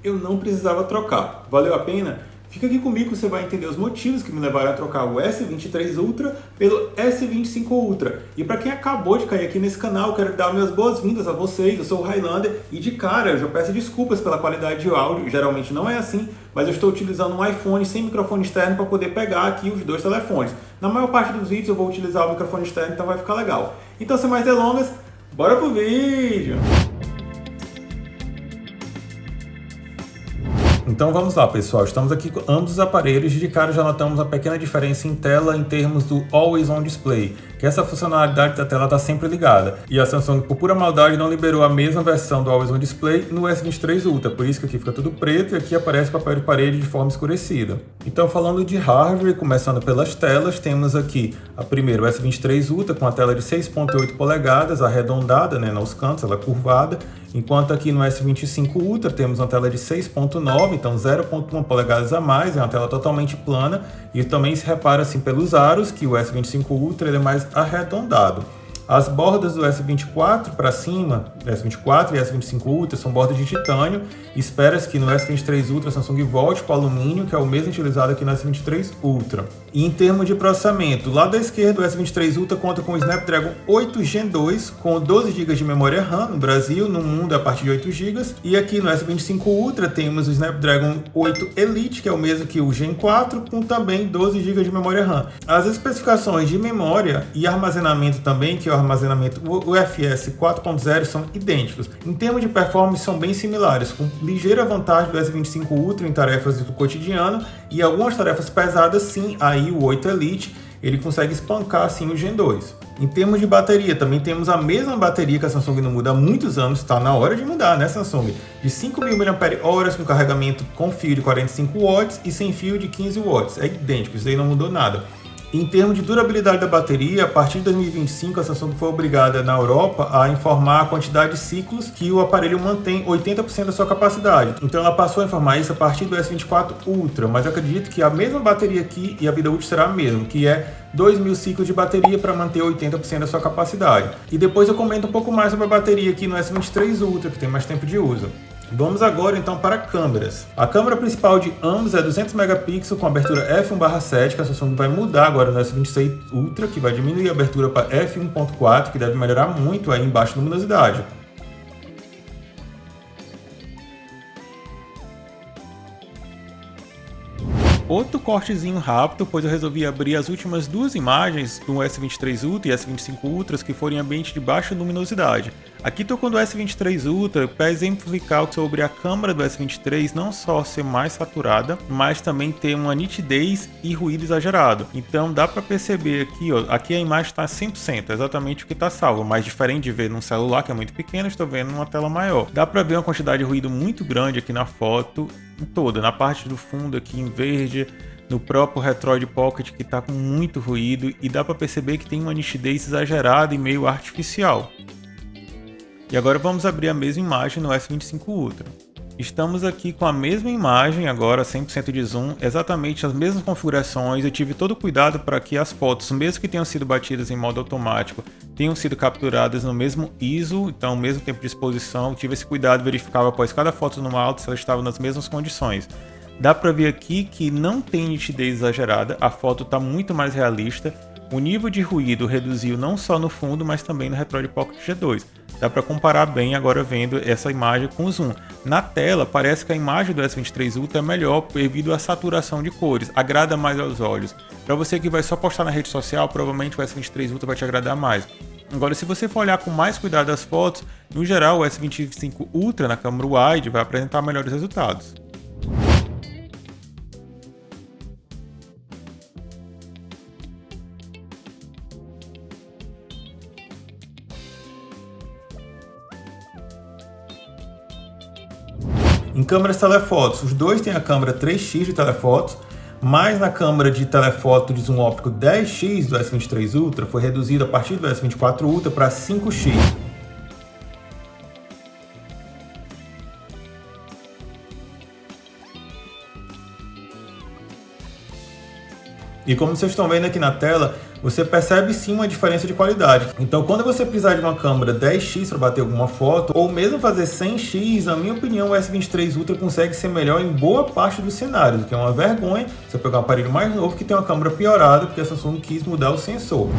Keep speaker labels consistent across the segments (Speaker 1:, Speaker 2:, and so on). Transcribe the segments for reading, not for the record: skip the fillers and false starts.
Speaker 1: eu não precisava trocar. Valeu a pena? Fica aqui comigo que você vai entender os motivos que me levaram a trocar o S23 Ultra pelo S25 Ultra. E para quem acabou de cair aqui nesse canal, eu quero dar minhas boas-vindas a vocês. Eu sou o Highlander e de cara eu já peço desculpas pela qualidade de áudio, geralmente não é assim, mas eu estou utilizando um iPhone sem microfone externo para poder pegar aqui os dois telefones. Na maior parte dos vídeos eu vou utilizar o microfone externo, então vai ficar legal. Então sem mais delongas, bora pro vídeo! Então vamos lá, pessoal, estamos aqui com ambos os aparelhos e de cara já notamos uma pequena diferença em tela em termos do Always On Display, que essa funcionalidade da tela está sempre ligada. E a Samsung, por pura maldade, não liberou a mesma versão do Always On Display no S23 Ultra, por isso que aqui fica tudo preto e aqui aparece papel de parede de forma escurecida. Então falando de hardware, começando pelas telas, temos aqui a primeira, o S23 Ultra, com a tela de 6.8 polegadas, arredondada, nos cantos, ela é curvada, enquanto aqui no S25 Ultra temos uma tela de 6.9, então 0.1 polegadas a mais, é uma tela totalmente plana, e também se repara assim pelos aros que o S25 Ultra ele é mais arredondado. As bordas do S24 para cima, S24 e S25 Ultra são bordas de titânio, e espera-se que no S23 Ultra a Samsung volte para o alumínio, que é o mesmo utilizado aqui no S23 Ultra. E em termos de processamento, o lado da esquerda o S23 Ultra conta com o Snapdragon 8 Gen 2 com 12 GB de memória RAM no Brasil, no mundo é a partir de 8 GB, e aqui no S25 Ultra temos o Snapdragon 8 Elite, que é o mesmo que o Gen 4, com também 12 GB de memória RAM. As especificações de memória e armazenamento também, que é o armazenamento UFS 4.0, são idênticos. Em termos de performance são bem similares, com ligeira vantagem do S25 Ultra em tarefas do cotidiano e algumas tarefas pesadas sim, aí o 8 Elite ele consegue espancar sim o Gen 2. Em termos de bateria, também temos a mesma bateria que a Samsung não muda há muitos anos, está na hora de mudar, né Samsung? De 5.000 mAh com carregamento com fio de 45 watts e sem fio de 15 watts, é idêntico, isso aí não mudou nada. Em termos de durabilidade da bateria, a partir de 2025 a Samsung foi obrigada na Europa a informar a quantidade de ciclos que o aparelho mantém 80% da sua capacidade. Então ela passou a informar isso a partir do S24 Ultra, mas eu acredito que a mesma bateria aqui e a vida útil será a mesma, que é 2.000 ciclos de bateria para manter 80% da sua capacidade. E depois eu comento um pouco mais sobre a bateria aqui no S23 Ultra, que tem mais tempo de uso. Vamos agora então para câmeras. A câmera principal de ambos é 200 megapixels com abertura f1/7, que a Samsung vai mudar agora no S26 Ultra, que vai diminuir a abertura para f1.4, que deve melhorar muito aí em baixa luminosidade. Outro cortezinho rápido, pois eu resolvi abrir as últimas duas imagens do S23 Ultra e S25 Ultras que forem em ambiente de baixa luminosidade. Aqui estou com o S23 Ultra para exemplificar sobre a câmera do S23 não só ser mais saturada, mas também ter uma nitidez e ruído exagerado. Então dá para perceber aqui, aqui a imagem está 100%, exatamente o que está salvo, mas diferente de ver num celular que é muito pequeno, estou vendo numa tela maior. Dá para ver uma quantidade de ruído muito grande aqui na foto toda, na parte do fundo aqui em verde, no próprio Retroid Pocket que está com muito ruído, e dá para perceber que tem uma nitidez exagerada e meio artificial. E agora vamos abrir a mesma imagem no S25 Ultra. Estamos aqui com a mesma imagem agora, 100% de zoom, exatamente as mesmas configurações. Eu tive todo o cuidado para que as fotos, mesmo que tenham sido batidas em modo automático, tenham sido capturadas no mesmo ISO, então o mesmo tempo de exposição. Tive esse cuidado, verificava após cada foto no alto se ela estava nas mesmas condições. Dá para ver aqui que não tem nitidez exagerada, a foto está muito mais realista. O nível de ruído reduziu não só no fundo, mas também no Retroid Pocket G2. Dá para comparar bem agora vendo essa imagem com o zoom. Na tela, parece que a imagem do S23 Ultra é melhor devido à saturação de cores, agrada mais aos olhos. Para você que vai só postar na rede social, provavelmente o S23 Ultra vai te agradar mais. Agora, se você for olhar com mais cuidado as fotos, no geral o S25 Ultra na câmera wide vai apresentar melhores resultados. Em câmeras telefotos, os dois têm a câmera 3x de telefotos, mas na câmera de telefoto de zoom óptico 10x do S23 Ultra foi reduzido a partir do S24 Ultra para 5x. E como vocês estão vendo aqui na tela, você percebe sim uma diferença de qualidade. Então quando você precisar de uma câmera 10x para bater alguma foto, ou mesmo fazer 100x, na minha opinião o S23 Ultra consegue ser melhor em boa parte dos cenários, o que é uma vergonha você pegar um aparelho mais novo que tem uma câmera piorada, porque a Samsung quis mudar o sensor.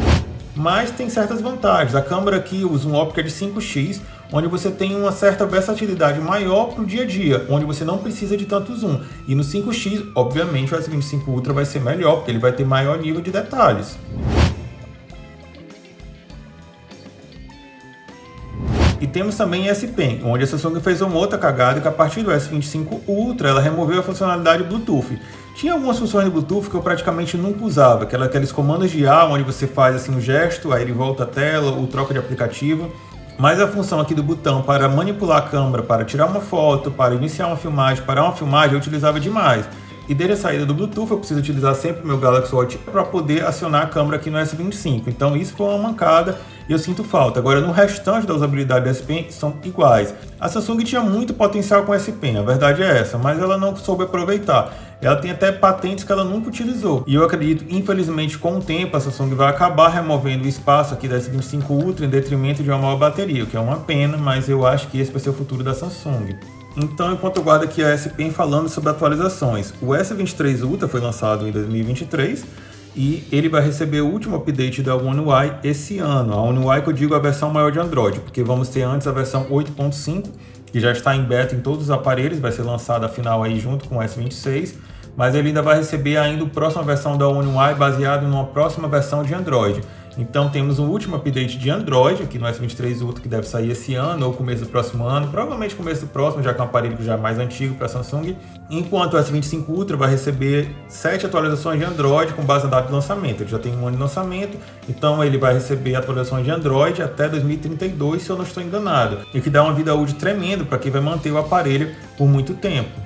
Speaker 1: Mas tem certas vantagens. A câmera aqui usa um óptica de 5x, onde você tem uma certa versatilidade maior para o dia a dia, onde você não precisa de tanto zoom. E no 5x, obviamente, o S25 Ultra vai ser melhor, porque ele vai ter maior nível de detalhes. E temos também S Pen, onde a Samsung fez uma outra cagada, que a partir do S25 Ultra ela removeu a funcionalidade Bluetooth. Tinha algumas funções de Bluetooth que eu praticamente nunca usava, aqueles comandos de ar, onde você faz assim um gesto, aí ele volta a tela, ou troca de aplicativo. Mas a função aqui do botão para manipular a câmera, para tirar uma foto, para iniciar uma filmagem, parar uma filmagem, eu utilizava demais. E desde a saída do Bluetooth eu preciso utilizar sempre o meu Galaxy Watch para poder acionar a câmera aqui no S25. Então isso foi uma mancada e eu sinto falta. Agora no restante da usabilidade do S Pen são iguais. A Samsung tinha muito potencial com o S Pen, a verdade é essa, mas ela não soube aproveitar. Ela tem até patentes que ela nunca utilizou. E eu acredito, infelizmente, com o tempo a Samsung vai acabar removendo o espaço aqui da S25 Ultra em detrimento de uma maior bateria, o que é uma pena, mas eu acho que esse vai ser o futuro da Samsung. Então, enquanto eu guardo aqui a S Pen falando sobre atualizações, o S23 Ultra foi lançado em 2023 e ele vai receber o último update da One UI esse ano. A One UI que eu digo a versão maior de Android, porque vamos ter antes a versão 8.5, que já está em beta em todos os aparelhos, vai ser lançada a final aí junto com o S26, mas ele ainda vai receber ainda a próxima versão da One UI baseado numa próxima versão de Android. Então temos um último update de Android aqui no S23 Ultra que deve sair esse ano ou começo do próximo ano, provavelmente começo do próximo, já que é um aparelho que já é mais antigo para a Samsung, enquanto o S25 Ultra vai receber 7 atualizações de Android com base na data de lançamento. Ele já tem um ano de lançamento, então ele vai receber atualizações de Android até 2032, se eu não estou enganado, e que dá uma vida útil tremendo para quem vai manter o aparelho por muito tempo.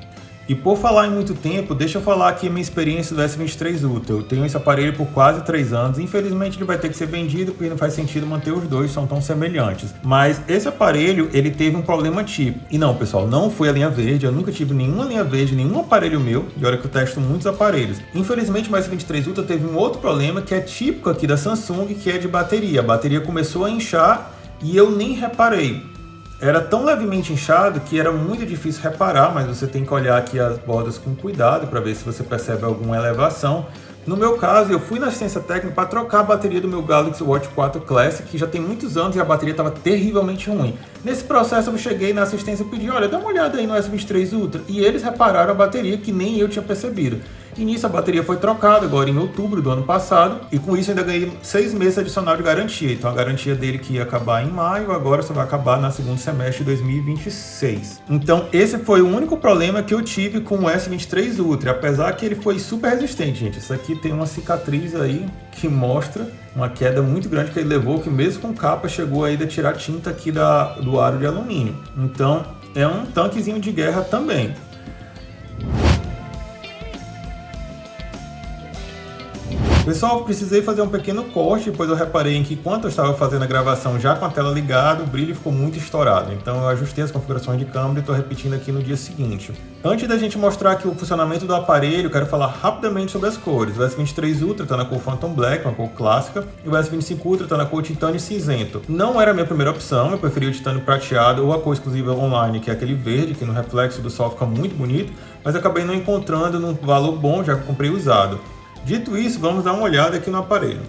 Speaker 1: E por falar em muito tempo, deixa eu falar aqui a minha experiência do S23 Ultra. Eu tenho esse aparelho por quase 3 anos, infelizmente ele vai ter que ser vendido porque não faz sentido manter os dois, são tão semelhantes. Mas esse aparelho, ele teve um problema típico. E não, pessoal, não foi a linha verde, eu nunca tive nenhuma linha verde, nenhum aparelho meu, e olha que eu testo muitos aparelhos. Infelizmente o S23 Ultra teve um outro problema que é típico aqui da Samsung, que é de bateria. A bateria começou a inchar e eu nem reparei. Era tão levemente inchado que era muito difícil reparar, mas você tem que olhar aqui as bordas com cuidado para ver se você percebe alguma elevação. No meu caso, eu fui na assistência técnica para trocar a bateria do meu Galaxy Watch 4 Classic, que já tem muitos anos e a bateria estava terrivelmente ruim. Nesse processo eu cheguei na assistência e pedi, olha, dá uma olhada aí no S23 Ultra, e eles repararam a bateria que nem eu tinha percebido. E nisso a bateria foi trocada agora em outubro do ano passado, e com isso ainda ganhei 6 meses adicional de garantia. Então a garantia dele que ia acabar em maio, agora só vai acabar no segundo semestre de 2026. Então esse foi o único problema que eu tive com o S23 Ultra, apesar que ele foi super resistente, gente. Isso aqui tem uma cicatriz aí que mostra uma queda muito grande que ele levou, que mesmo com capa chegou aí a tirar tinta aqui do aro de alumínio. Então é um tanquezinho de guerra também. Pessoal, precisei fazer um pequeno corte, pois eu reparei em que enquanto eu estava fazendo a gravação já com a tela ligada, o brilho ficou muito estourado. Então eu ajustei as configurações de câmera e estou repetindo aqui no dia seguinte. Antes da gente mostrar aqui o funcionamento do aparelho, eu quero falar rapidamente sobre as cores. O S23 Ultra está na cor Phantom Black, uma cor clássica, e o S25 Ultra está na cor Titânio Cinzento. Não era a minha primeira opção, eu preferi o Titânio Prateado ou a cor exclusiva online, que é aquele verde, que no reflexo do sol fica muito bonito, mas acabei não encontrando num valor bom, já que comprei usado. Dito isso, vamos dar uma olhada aqui no aparelho.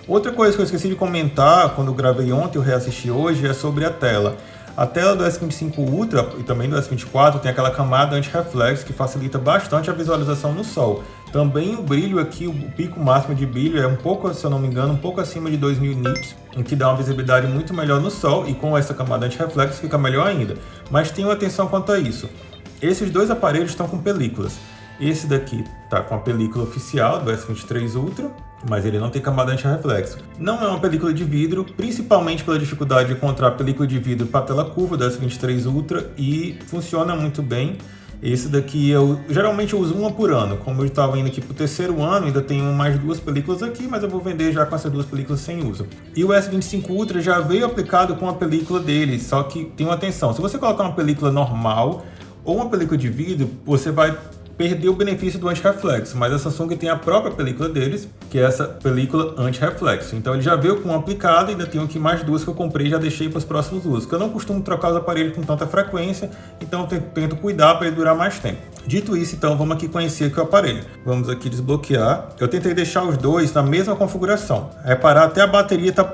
Speaker 1: Outra coisa que eu esqueci de comentar quando eu gravei ontem e eu reassisti hoje é sobre a tela. A tela do S25 Ultra e também do S24 tem aquela camada anti-reflexo que facilita bastante a visualização no sol. Também o brilho aqui, o pico máximo de brilho é um pouco, se eu não me engano, um pouco acima de 2000 nits, o que dá uma visibilidade muito melhor no sol e com essa camada anti-reflexo fica melhor ainda. Mas tenham atenção quanto a isso. Esses dois aparelhos estão com películas. Esse daqui tá com a película oficial do S23 Ultra, mas ele não tem camada anti-reflexo. Não é uma película de vidro, principalmente pela dificuldade de encontrar película de vidro para tela curva do S23 Ultra, e funciona muito bem. Esse daqui eu geralmente uso uma por ano. Como eu estava indo aqui para o terceiro ano, ainda tenho mais 2 películas aqui, mas eu vou vender já com essas 2 películas sem uso. E o S25 Ultra já veio aplicado com a película dele, só que tenham atenção, se você colocar uma película normal ou uma película de vidro, você vai perdeu o benefício do anti-reflexo, mas a Samsung tem a própria película deles, que é essa película anti-reflexo. Então ele já veio com um aplicado, ainda tenho aqui mais duas que eu comprei e já deixei para os próximos usos, porque eu não costumo trocar os aparelhos com tanta frequência, então eu tento cuidar para ele durar mais tempo. Dito isso, então, vamos aqui conhecer aqui o aparelho. Vamos aqui desbloquear. Eu tentei deixar os dois na mesma configuração. Reparar, até a bateria tá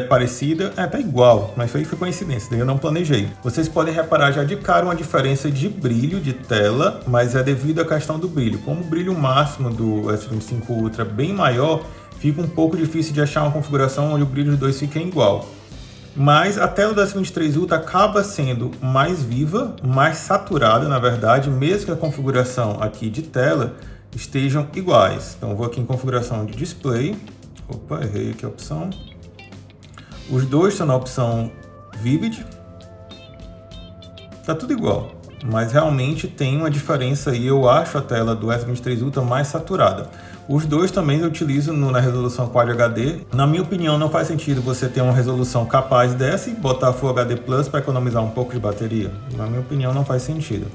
Speaker 1: parecida, tá igual, mas foi coincidência, daí eu não planejei. Vocês podem reparar já de cara uma diferença de brilho de tela, mas é devido à questão do brilho. Como o brilho máximo do S25 Ultra é bem maior, fica um pouco difícil de achar uma configuração onde o brilho dos dois fica igual. Mas a tela do S23 Ultra acaba sendo mais viva, mais saturada, na verdade, mesmo que a configuração aqui de tela estejam iguais. Então, eu vou aqui em configuração de display. Opa, errei aqui a opção. Os dois estão na opção Vivid. Tá tudo igual, mas realmente tem uma diferença aí. Eu acho a tela do S23 Ultra mais saturada. Os dois também eu utilizo na resolução Quad HD. Na minha opinião, não faz sentido você ter uma resolução capaz dessa e botar Full HD Plus para economizar um pouco de bateria. Na minha opinião, não faz sentido.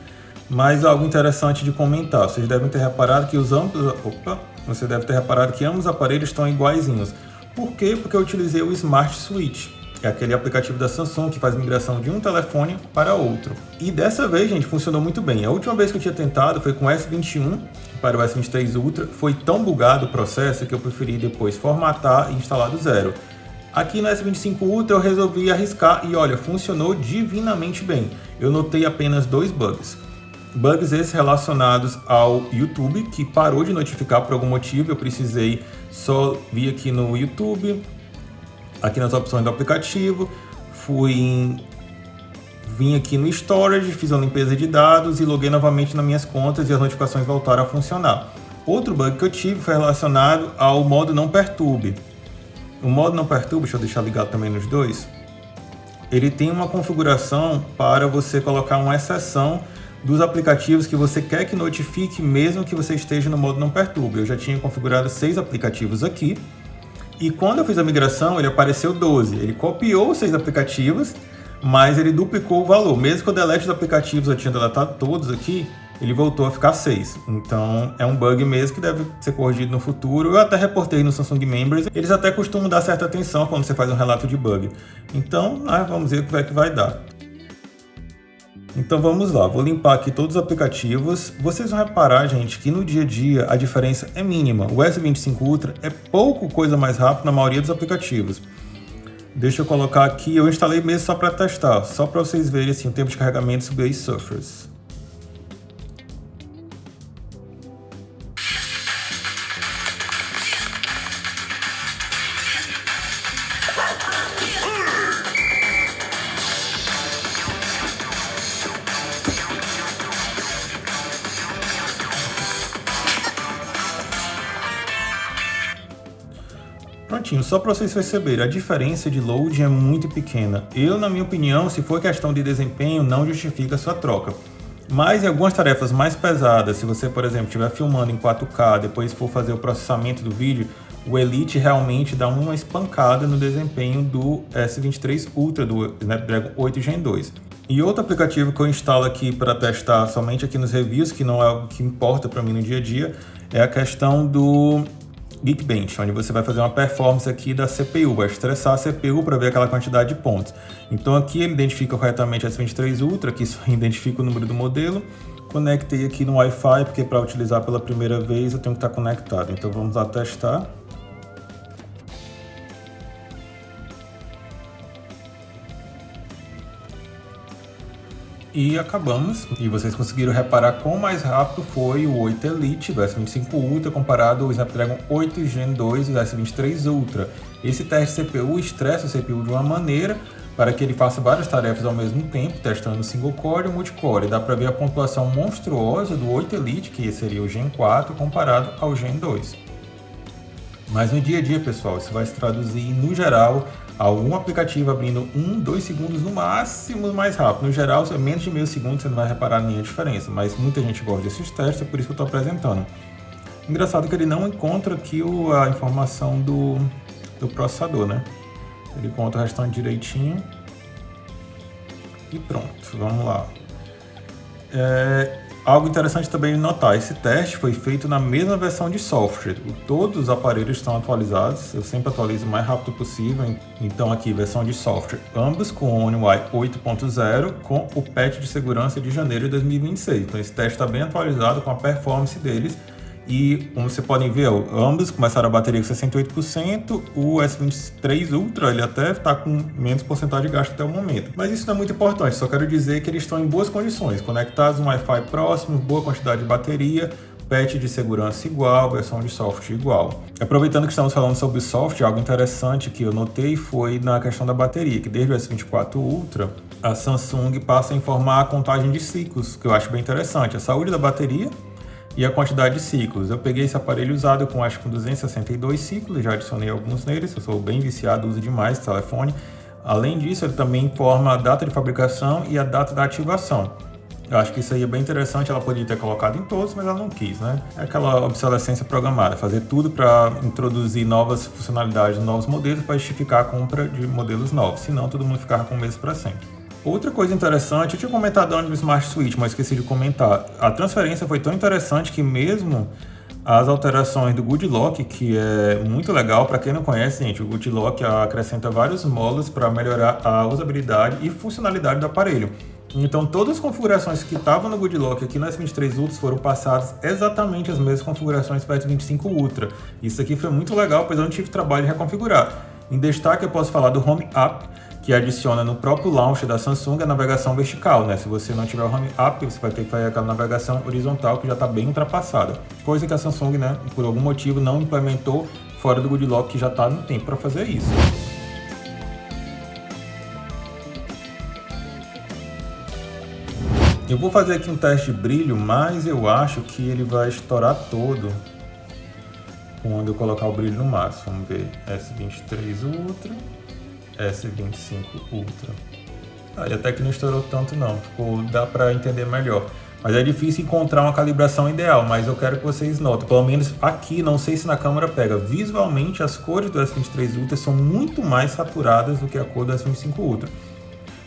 Speaker 1: Mas algo interessante de comentar, vocês devem ter reparado que você deve ter reparado que ambos os aparelhos estão iguaizinhos. Por quê? Porque eu utilizei o Smart Switch, que é aquele aplicativo da Samsung que faz migração de um telefone para outro. E dessa vez, gente, funcionou muito bem. A última vez que eu tinha tentado foi com o S21 para o S23 Ultra. Foi tão bugado o processo que eu preferi depois formatar e instalar do zero. Aqui no S25 Ultra eu resolvi arriscar e olha, funcionou divinamente bem. Eu notei apenas 2 bugs. Bugs esses relacionados ao YouTube, que parou de notificar por algum motivo. Eu precisei só vir aqui no YouTube, aqui nas opções do aplicativo, vim aqui no Storage, fiz a limpeza de dados e loguei novamente nas minhas contas e as notificações voltaram a funcionar. Outro bug que eu tive foi relacionado ao modo não perturbe. O modo não perturbe, deixa eu deixar ligado também nos dois, ele tem uma configuração para você colocar uma exceção dos aplicativos que você quer que notifique mesmo que você esteja no modo não perturbe. Eu já tinha configurado 6 aplicativos aqui e quando eu fiz a migração ele apareceu 12. Ele copiou os 6 aplicativos, mas ele duplicou o valor. Mesmo que eu delete os aplicativos, eu tinha deletado todos aqui, ele voltou a ficar 6. Então é um bug mesmo que deve ser corrigido no futuro. Eu até reportei no Samsung Members. Eles até costumam dar certa atenção quando você faz um relato de bug. Então vamos ver o que é que vai dar. Então vamos lá, vou limpar aqui todos os aplicativos. Vocês vão reparar, gente, que no dia a dia a diferença é mínima. O S25 Ultra é pouco coisa mais rápido na maioria dos aplicativos. Deixa eu colocar aqui, eu instalei mesmo só para testar, só para vocês verem assim, o tempo de carregamento Subway Surfers. Prontinho, só para vocês perceberem, a diferença de load é muito pequena. Na minha opinião, se for questão de desempenho, não justifica a sua troca. Mas em algumas tarefas mais pesadas, se você, por exemplo, estiver filmando em 4K, depois for fazer o processamento do vídeo, o Elite realmente dá uma espancada no desempenho do S23 Ultra, do Snapdragon 8 Gen 2. E outro aplicativo que eu instalo aqui para testar somente aqui nos reviews, que não é o que importa para mim no dia a dia, é a questão do Geekbench, onde você vai fazer uma performance aqui da CPU, vai estressar a CPU para ver aquela quantidade de pontos. Então aqui ele identifica corretamente a S23 Ultra, que só identifica o número do modelo. Conectei aqui no Wi-Fi, porque para utilizar pela primeira vez eu tenho que estar conectado. Então vamos lá testar. E acabamos. E vocês conseguiram reparar quão mais rápido foi o 8 Elite do S25 Ultra comparado ao Snapdragon 8 Gen 2 do S23 Ultra. Esse teste CPU estressa o CPU de uma maneira para que ele faça várias tarefas ao mesmo tempo, testando single core e multicore. Dá para ver a pontuação monstruosa do 8 Elite, que seria o Gen 4, comparado ao Gen 2. Mas no dia a dia, pessoal, isso vai se traduzir no geral algum aplicativo abrindo 1-2 segundos no máximo mais rápido. No geral, é menos de meio segundo, você não vai reparar nenhuma diferença, mas muita gente gosta desses testes, é por isso que eu estou apresentando. Engraçado que ele não encontra aqui a informação do processador, né? Ele conta o restante direitinho. E pronto, vamos lá. Algo interessante também de notar, esse teste foi feito na mesma versão de software. Todos os aparelhos estão atualizados, eu sempre atualizo o mais rápido possível. Então aqui, versão de software, ambos com o One UI 8.0, com o patch de segurança de janeiro de 2026. Então esse teste está bem atualizado com a performance deles. E como vocês podem ver, ambos começaram a bateria com 68%, o S23 Ultra ele até está com menos porcentagem de gasto até o momento. Mas isso não é muito importante, só quero dizer que eles estão em boas condições, conectados no Wi-Fi próximo, boa quantidade de bateria, patch de segurança igual, versão de software igual. Aproveitando que estamos falando sobre software, algo interessante que eu notei foi na questão da bateria, que desde o S24 Ultra, a Samsung passa a informar a contagem de ciclos, que eu acho bem interessante, a saúde da bateria e a quantidade de ciclos. Eu peguei esse aparelho usado com acho que 262 ciclos, já adicionei alguns neles, eu sou bem viciado, uso demais esse telefone. Além disso, ele também informa a data de fabricação e a data da ativação. Eu acho que isso aí é bem interessante, ela poderia ter colocado em todos, mas ela não quis, né? É aquela obsolescência programada, fazer tudo para introduzir novas funcionalidades, novos modelos para justificar a compra de modelos novos, senão todo mundo ficava com o mesmo para sempre. Outra coisa interessante, eu tinha comentado antes do Smart Switch, mas esqueci de comentar. A transferência foi tão interessante que mesmo as alterações do Good Lock, que é muito legal, para quem não conhece, gente, o Good Lock acrescenta vários módulos para melhorar a usabilidade e funcionalidade do aparelho. Então todas as configurações que estavam no Good Lock aqui no S23 Ultra foram passadas exatamente as mesmas configurações para o S25 Ultra. Isso aqui foi muito legal, pois eu não tive trabalho de reconfigurar. Em destaque eu posso falar do Home App, que adiciona no próprio launcher da Samsung a navegação vertical, né? Se você não tiver o Home App, você vai ter que fazer aquela navegação horizontal que já está bem ultrapassada. Coisa que a Samsung, né, por algum motivo não implementou fora do Good Lock, que já está no tempo para fazer isso. Eu vou fazer aqui um teste de brilho, mas eu acho que ele vai estourar todo quando eu colocar o brilho no máximo. Vamos ver, S23 Ultra, S25 Ultra. Ele até que não estourou tanto não, dá para entender melhor. Mas é difícil encontrar uma calibração ideal, mas eu quero que vocês notem, pelo menos aqui, não sei se na câmera pega, visualmente as cores do S23 Ultra são muito mais saturadas do que a cor do S25 Ultra.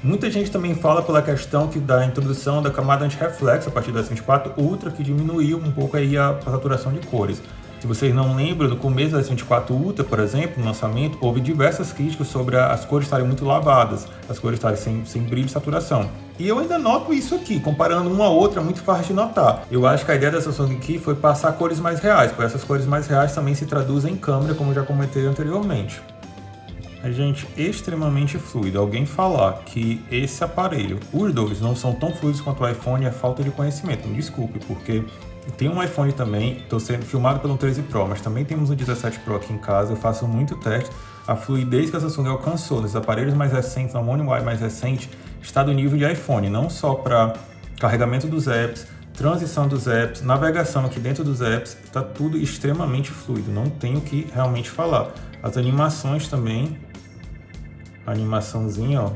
Speaker 1: Muita gente também fala pela questão da introdução da camada anti-reflexo a partir do S24 Ultra, que diminuiu um pouco aí a saturação de cores. Se vocês não lembram, no começo do S24 Ultra, por exemplo, no lançamento, houve diversas críticas sobre as cores estarem muito lavadas, as cores estarem sem brilho e saturação. E eu ainda noto isso aqui, comparando uma a outra, é muito fácil de notar. Eu acho que a ideia da Samsung aqui foi passar cores mais reais, pois essas cores mais reais também se traduzem em câmera, como eu já comentei anteriormente. A gente, extremamente fluido. Alguém falar que esse aparelho, os dois, não são tão fluidos quanto o iPhone é falta de conhecimento. Me desculpe, porque tem um iPhone também, estou sendo filmado pelo 13 Pro, mas também temos o 17 Pro aqui em casa, eu faço muito teste. A fluidez que a Samsung alcançou nos aparelhos mais recentes, na One UI mais recente, está do nível de iPhone, não só para carregamento dos apps, transição dos apps, navegação aqui dentro dos apps, está tudo extremamente fluido, não tenho o que realmente falar. As animações também, a animaçãozinha, ó,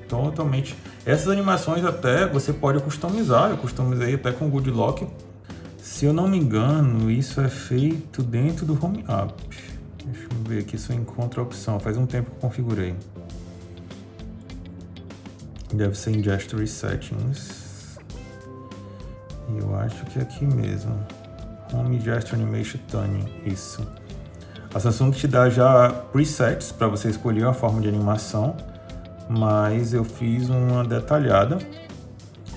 Speaker 1: totalmente. Essas animações até você pode customizar, eu customizei até com o Good Lock. Se eu não me engano, isso é feito dentro do Home App. Deixa eu ver aqui se eu encontro a opção. Faz um tempo que eu configurei. Deve ser em Gesture Settings. E eu acho que é aqui mesmo. Home Gesture Animation Tuning. Isso. A Samsung te dá já presets para você escolher a forma de animação. Mas eu fiz uma detalhada.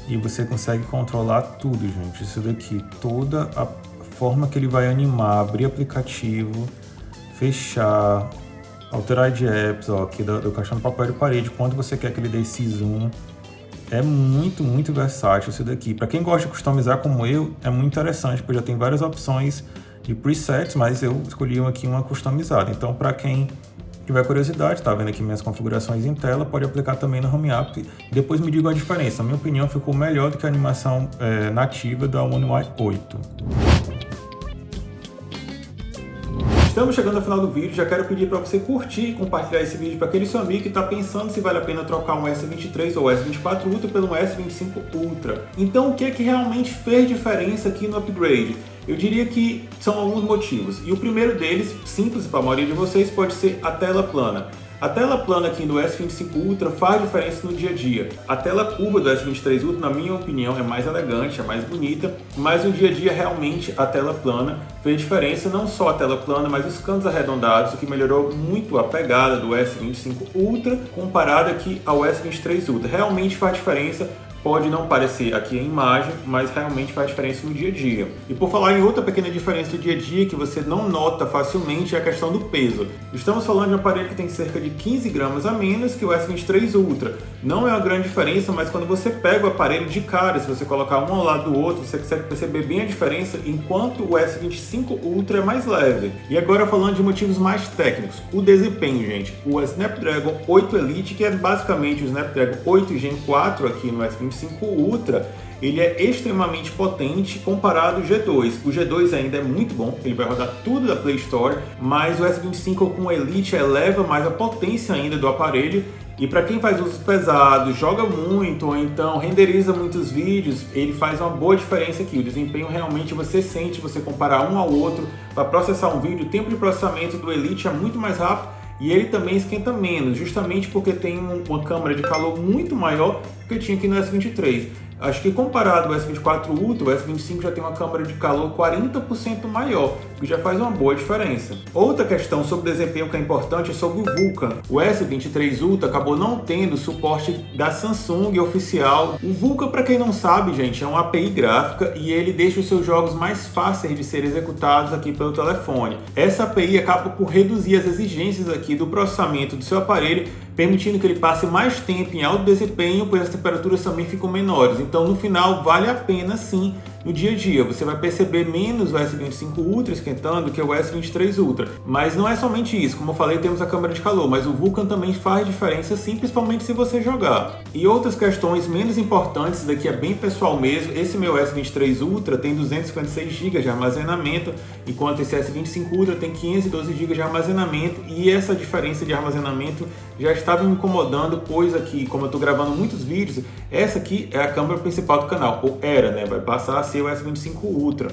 Speaker 1: E você consegue controlar tudo, gente. Isso daqui, toda a forma que ele vai animar, abrir aplicativo, fechar, alterar de apps, ó, aqui do caixão de papel de parede, quanto você quer que ele dê esse zoom. É muito, muito versátil isso daqui. Para quem gosta de customizar como eu, é muito interessante, porque já tem várias opções de presets, mas eu escolhi aqui uma customizada. Então, para quem tiver curiosidade, tá vendo aqui minhas configurações em tela, pode aplicar também no Home App e depois me diga a diferença. Na minha opinião, ficou melhor do que a animação nativa da One UI 8. Estamos chegando ao final do vídeo, já quero pedir para você curtir e compartilhar esse vídeo para aquele seu amigo que está pensando se vale a pena trocar um S23 ou S24 Ultra pelo S25 Ultra. Então, o que é que realmente fez diferença aqui no upgrade? Eu diria que são alguns motivos, e o primeiro deles, simples para a maioria de vocês, pode ser a tela plana. A tela plana aqui do S25 Ultra faz diferença no dia a dia. A tela curva do S23 Ultra, na minha opinião, é mais elegante, é mais bonita, mas no dia a dia realmente a tela plana fez diferença, não só a tela plana, mas os cantos arredondados, o que melhorou muito a pegada do S25 Ultra comparado aqui ao S23 Ultra. Realmente faz diferença. Pode não parecer aqui a imagem, mas realmente faz diferença no dia a dia. E por falar em outra pequena diferença do dia a dia que você não nota facilmente é a questão do peso. Estamos falando de um aparelho que tem cerca de 15 gramas a menos que o S23 Ultra. Não é uma grande diferença, mas quando você pega o aparelho de cara, se você colocar um ao lado do outro, você consegue perceber bem a diferença, enquanto o S25 Ultra é mais leve. E agora falando de motivos mais técnicos, o desempenho, gente. O Snapdragon 8 Elite, que é basicamente o Snapdragon 8 Gen 4 aqui no S25 Ultra, ele é extremamente potente comparado ao G2. O G2 ainda é muito bom, ele vai rodar tudo da Play Store, mas o S25 com o Elite eleva mais a potência ainda do aparelho. E para quem faz usos pesados, joga muito ou então renderiza muitos vídeos, ele faz uma boa diferença aqui. O desempenho realmente você sente, você comparar um ao outro. Para processar um vídeo, o tempo de processamento do Elite é muito mais rápido e ele também esquenta menos, justamente porque tem uma câmara de calor muito maior do que tinha aqui no S23. Acho que comparado ao S24 Ultra, o S25 já tem uma câmara de calor 40% maior, o que já faz uma boa diferença. Outra questão sobre desempenho que é importante é sobre o Vulkan. O S23 Ultra acabou não tendo suporte da Samsung oficial. O Vulkan, para quem não sabe, gente, é uma API gráfica e ele deixa os seus jogos mais fáceis de serem executados aqui pelo telefone. Essa API acaba por reduzir as exigências aqui do processamento do seu aparelho, permitindo que ele passe mais tempo em alto desempenho, pois as temperaturas também ficam menores. Então, no final, vale a pena sim no dia a dia. Você vai perceber menos o S25 Ultra esquentando que o S23 Ultra. Mas não é somente isso. Como eu falei, temos a câmera de calor, mas o Vulkan também faz diferença sim, principalmente se você jogar. E outras questões menos importantes, daqui é bem pessoal mesmo. Esse meu S23 Ultra tem 256 GB de armazenamento, enquanto esse S25 Ultra tem 512 GB de armazenamento. E essa diferença de armazenamento já estava me incomodando, pois aqui, como eu estou gravando muitos vídeos, essa aqui é a câmera principal do canal, ou era, né? Vai passar a ser o S25 Ultra.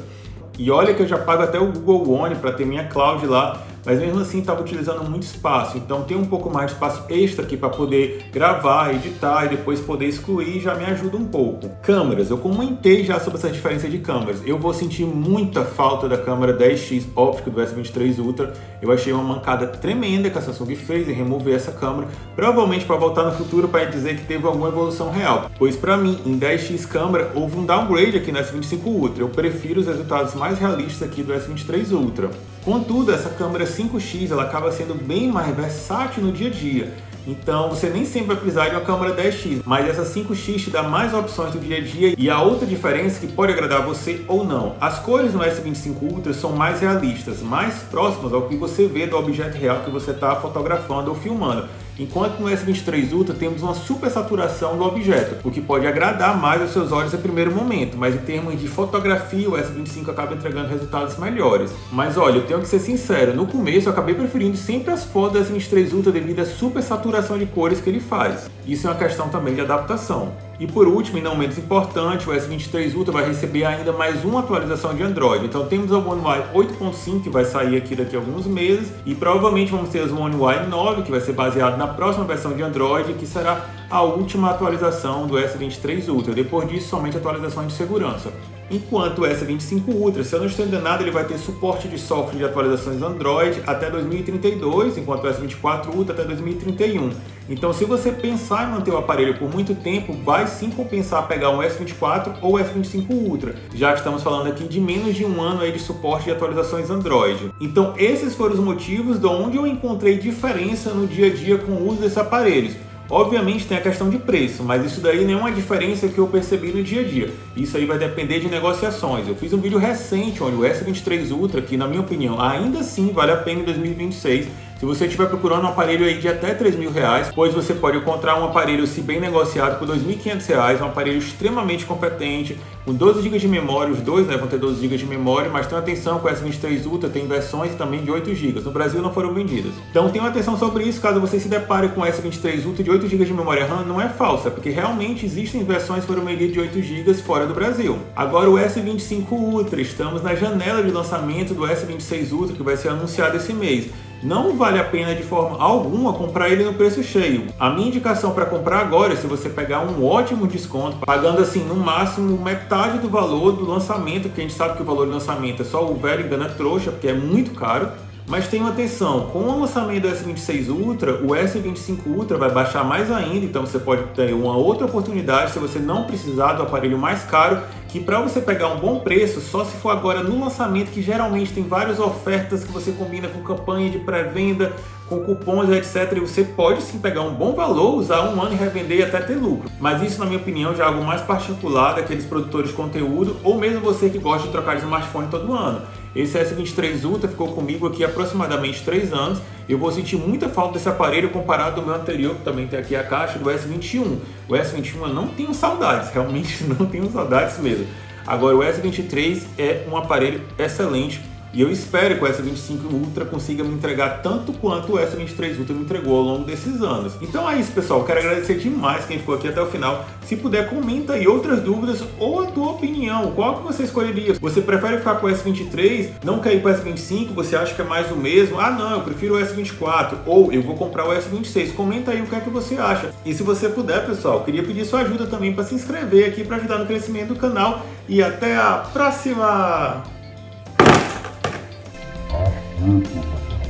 Speaker 1: E olha que eu já pago até o Google One para ter minha cloud lá, mas mesmo assim estava utilizando muito espaço, então tem um pouco mais de espaço extra aqui para poder gravar, editar e depois poder excluir, já me ajuda um pouco. Câmeras, eu comentei já sobre essa diferença de câmeras. Eu vou sentir muita falta da câmera 10x óptica do S23 Ultra. Eu achei uma mancada tremenda que a Samsung fez em remover essa câmera, provavelmente para voltar no futuro para dizer que teve alguma evolução real, pois para mim em 10x câmera houve um downgrade aqui no S25 Ultra. Eu prefiro os resultados mais realistas aqui do S23 Ultra. Contudo, essa câmera 5x ela acaba sendo bem mais versátil no dia a dia. Então você nem sempre vai precisar de uma câmera 10x, mas essa 5x te dá mais opções do dia a dia. E a outra diferença que pode agradar você ou não: as cores no S25 Ultra são mais realistas, mais próximas ao que você vê do objeto real que você está fotografando ou filmando. Enquanto no S23 Ultra temos uma super saturação do objeto, o que pode agradar mais aos seus olhos a primeiro momento, mas em termos de fotografia o S25 acaba entregando resultados melhores. Mas olha, eu tenho que ser sincero, no começo eu acabei preferindo sempre as fotos do S23 Ultra devido à super saturação de cores que ele faz. Isso é uma questão também de adaptação. E por último, e não menos importante, o S23 Ultra vai receber ainda mais uma atualização de Android. Então temos o One UI 8.5 que vai sair aqui daqui a alguns meses e provavelmente vamos ter o One UI 9 que vai ser baseado na próxima versão de Android, que será a última atualização do S23 Ultra. Depois disso, somente atualizações de segurança. Enquanto o S25 Ultra, se eu não estou enganado, ele vai ter suporte de software de atualizações Android até 2032, enquanto o S24 Ultra até 2031. Então, se você pensar em manter o aparelho por muito tempo, vai sim compensar pegar um S24 ou S25 Ultra, já que estamos falando aqui de menos de um ano aí de suporte de atualizações Android. Então, esses foram os motivos de onde eu encontrei diferença no dia a dia com o uso desses aparelhos. Obviamente tem a questão de preço, mas isso daí não é uma diferença que eu percebi no dia a dia. Isso aí vai depender de negociações. Eu fiz um vídeo recente onde o S23 Ultra, que na minha opinião ainda assim vale a pena em 2026, se você estiver procurando um aparelho aí de até R$3.000, pois você pode encontrar um aparelho, se bem negociado, por R$2.500, um aparelho extremamente competente, com 12 GB de memória, os dois vão ter 12 GB de memória, mas tenha atenção que o S23 Ultra tem versões também de 8 GB, no Brasil não foram vendidas. Então tenham atenção sobre isso, caso você se depare com o S23 Ultra de 8 GB de memória RAM, não é falsa, porque realmente existem versões que foram vendidas de 8 GB fora do Brasil. Agora o S25 Ultra, estamos na janela de lançamento do S26 Ultra, que vai ser anunciado esse mês. não vale a pena de forma alguma comprar ele no preço cheio. A minha indicação para comprar agora é se você pegar um ótimo desconto, pagando assim no máximo metade do valor do lançamento, porque a gente sabe que o valor do lançamento é só o velho engana trouxa, porque é muito caro. Mas tenham atenção, com o lançamento do S26 Ultra, o S25 Ultra vai baixar mais ainda, então você pode ter uma outra oportunidade se você não precisar do aparelho mais caro, que para você pegar um bom preço, só se for agora no lançamento, que geralmente tem várias ofertas que você combina com campanha de pré-venda, com cupons, etc. E você pode sim pegar um bom valor, usar um ano e revender e até ter lucro. Mas isso, na minha opinião, já é algo mais particular daqueles produtores de conteúdo, ou mesmo você que gosta de trocar de smartphone todo ano. Esse S23 Ultra ficou comigo aqui há aproximadamente 3 anos. Eu vou sentir muita falta desse aparelho comparado ao meu anterior, que também tem aqui a caixa do S21. O S21 eu não tenho saudades, realmente não tenho saudades mesmo. Agora o S23 é um aparelho excelente e eu espero que o S25 Ultra consiga me entregar tanto quanto o S23 Ultra me entregou ao longo desses anos. Então é isso, pessoal. Eu quero agradecer demais quem ficou aqui até o final. Se puder, comenta aí outras dúvidas ou a tua opinião. Qual que você escolheria? Você prefere ficar com o S23? Não quer ir para o S25? Você acha que é mais o mesmo? Ah, não, eu prefiro o S24. Ou eu vou comprar o S26. Comenta aí o que é que você acha. E se você puder, pessoal, eu queria pedir sua ajuda também para se inscrever aqui para ajudar no crescimento do canal. E até a próxima!
Speaker 2: Muito bom.